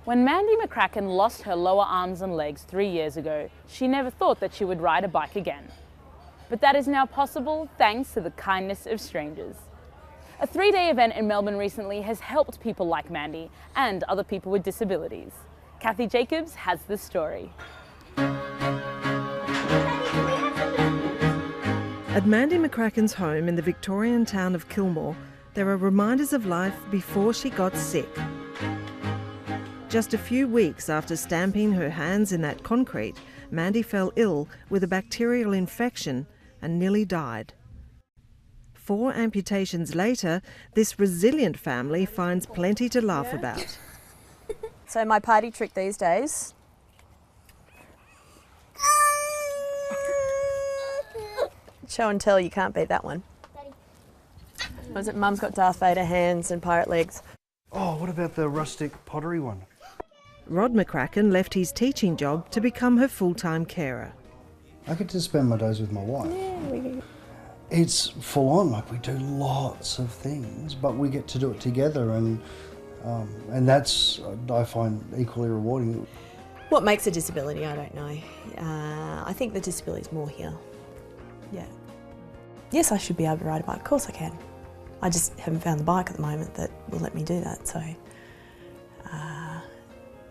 When Mandy McCracken lost her lower arms and legs 3 years ago, she never thought that she would ride a bike again. But that is now possible thanks to the kindness of strangers. A 3-day event in Melbourne recently has helped people like Mandy and other people with disabilities. Kathy Jacobs has the story. At Mandy McCracken's home in the Victorian town of Kilmore, there are reminders of life before she got sick. Just a few weeks after stamping her hands in that concrete, Mandy fell ill with a bacterial infection and nearly died. 4 amputations later, this resilient family finds plenty to laugh about. So my party trick these days, show and tell, you can't beat that one. Was it Mum's got Darth Vader hands and pirate legs? Oh, what about the rustic pottery one? Rod McCracken left his teaching job to become her full-time carer. I get to spend my days with my wife. It's full on, like we do lots of things, but we get to do it together, and that's, I find, equally rewarding. What makes a disability, I don't know. I think the disability is more here. Yeah. Yes, I should be able to ride a bike, of course I can. I just haven't found the bike at the moment that will let me do that, so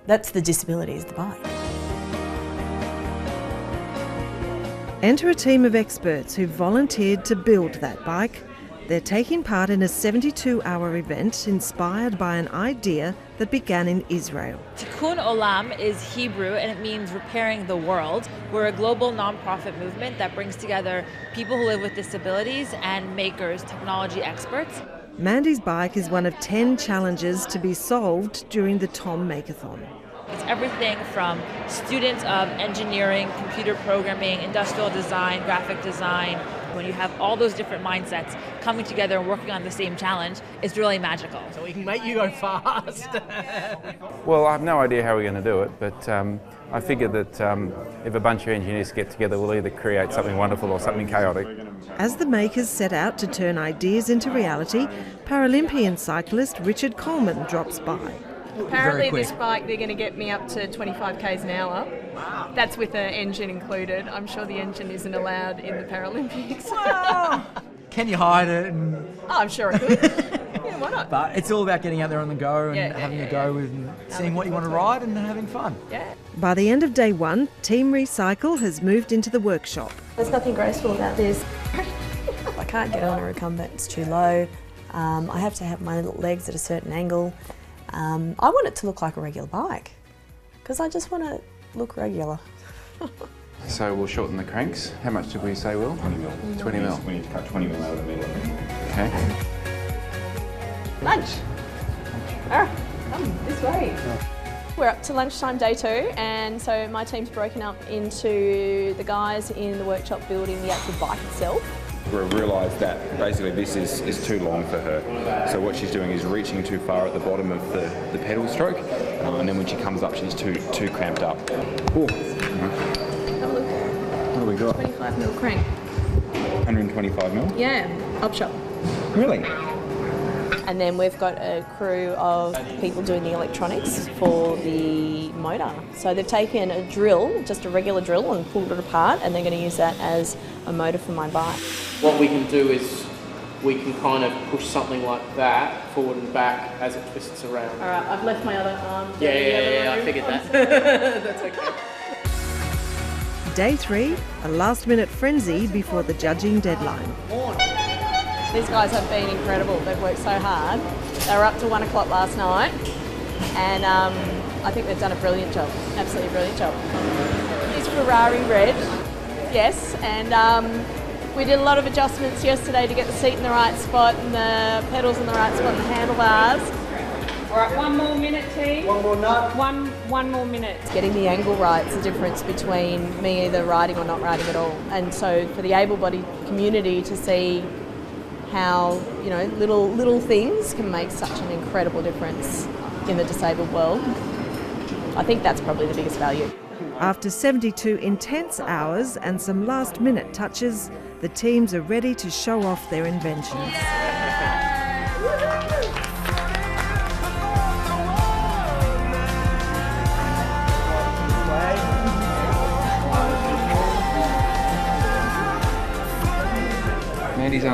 that's the disability, is the bike. Enter a team of experts who volunteered to build that bike. They're taking part in a 72-hour event inspired by an idea that began in Israel. Tikkun Olam is Hebrew and it means repairing the world. We're a global non-profit movement that brings together people who live with disabilities and makers, technology experts. Mandy's bike is one of 10 challenges to be solved during the Tom Makeathon. It's everything from students of engineering, computer programming, industrial design, graphic design. When you have all those different mindsets coming together and working on the same challenge, it's really magical. So we can make you go fast. Well, I have no idea how we're going to do it, but I figured that if a bunch of engineers get together, we'll either create something wonderful or something chaotic. As the makers set out to turn ideas into reality, Paralympian cyclist Richard Coleman drops by. Apparently this bike, they're going to get me up to 25 k's an hour. Wow. That's with an engine included. I'm sure the engine isn't allowed in the Paralympics. Wow. Can you hide it? Oh, I'm sure I could. Yeah, why not? But it's all about getting out there on the go and having a go with and seeing what you want to ride and having fun. Yeah. By the end of day 1, Team Recycle has moved into the workshop. There's nothing graceful about this. I can't get on a recumbent, it's too low. I have to have my little legs at a certain angle. I want it to look like a regular bike because I just want to look regular. So we'll shorten the cranks. How much did we say, Will? 20 mil. 20 mil. We need to cut 20 mil out of the middle. Okay. Lunch. Come this way. We're up to lunchtime day 2, and so my team's broken up into the guys in the workshop building the actual bike itself. We've realised that basically this is too long for her. So what she's doing is reaching too far at the bottom of the pedal stroke, and then when she comes up she's too cramped up. Ooh. Have a look. What do we got? 25 mil crank. 125 mil? Yeah, up shop. Really? And then we've got a crew of people doing the electronics for the motor. So they've taken a drill, just a regular drill, and pulled it apart, and they're going to use that as a motor for my bike. What we can do is we can kind of push something like that forward and back as it twists around. All right, I've left my other arm. Yeah, I figured that. That's okay. Day 3, a last-minute frenzy before the judging deadline. These guys have been incredible. They've worked so hard. They were up to 1 o'clock last night, and I think they've done a brilliant job. Absolutely brilliant job. It's Ferrari red, yes, and we did a lot of adjustments yesterday to get the seat in the right spot and the pedals in the right spot and the handlebars. All right, 1 more minute, team. One more nut. One more minute. Getting the angle right is the difference between me either riding or not riding at all. And so for the able-bodied community to see how, you know, little things can make such an incredible difference in the disabled world, I think that's probably the biggest value. After 72 intense hours and some last-minute touches, the teams are ready to show off their inventions.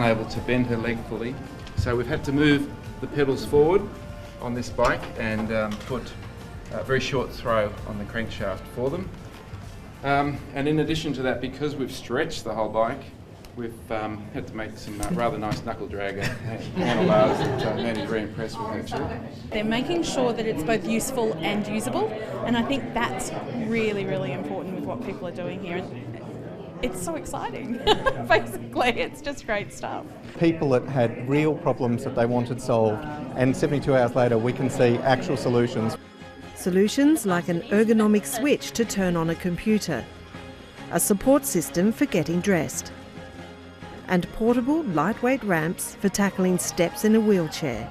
unable to bend her leg fully. So we've had to move the pedals forward on this bike and put a very short throw on the crankshaft for them. And in addition to that, because we've stretched the whole bike, we've had to make some rather nice knuckle dragger handlebars that Mandy's very impressed with actually. They're making sure that it's both useful and usable, and I think that's really, really important with what people are doing here. It's so exciting. Basically, it's just great stuff. People that had real problems that they wanted solved, and 72 hours later we can see actual solutions. Solutions like an ergonomic switch to turn on a computer, a support system for getting dressed, and portable, lightweight ramps for tackling steps in a wheelchair.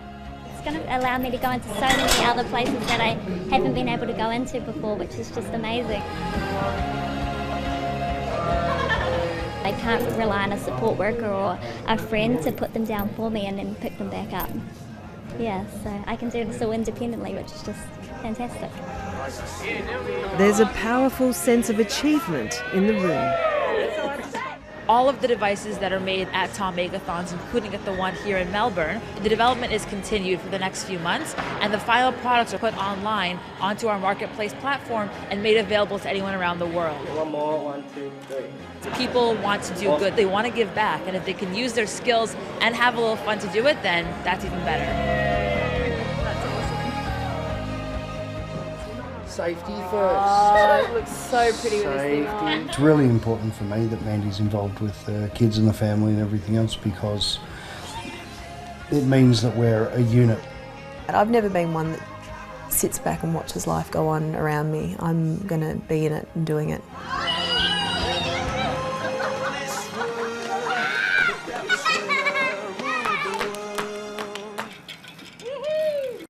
It's going to allow me to go into so many other places that I haven't been able to go into before, which is just amazing. I can't rely on a support worker or a friend to put them down for me and then pick them back up. Yeah, so I can do this all independently, which is just fantastic. There's a powerful sense of achievement in the room. All of the devices that are made at Tom Makeathons, including at the one here in Melbourne, the development is continued for the next few months, and the final products are put online onto our marketplace platform and made available to anyone around the world. One more, 1, 2, 3. People want to do good, they want to give back, and if they can use their skills and have a little fun to do it, then that's even better. Safety first. Oh, it looks so pretty with this thing on. It's really important for me that Mandy's involved with the kids and the family and everything else, because it means that we're a unit. I've never been one that sits back and watches life go on around me. I'm going to be in it and doing it.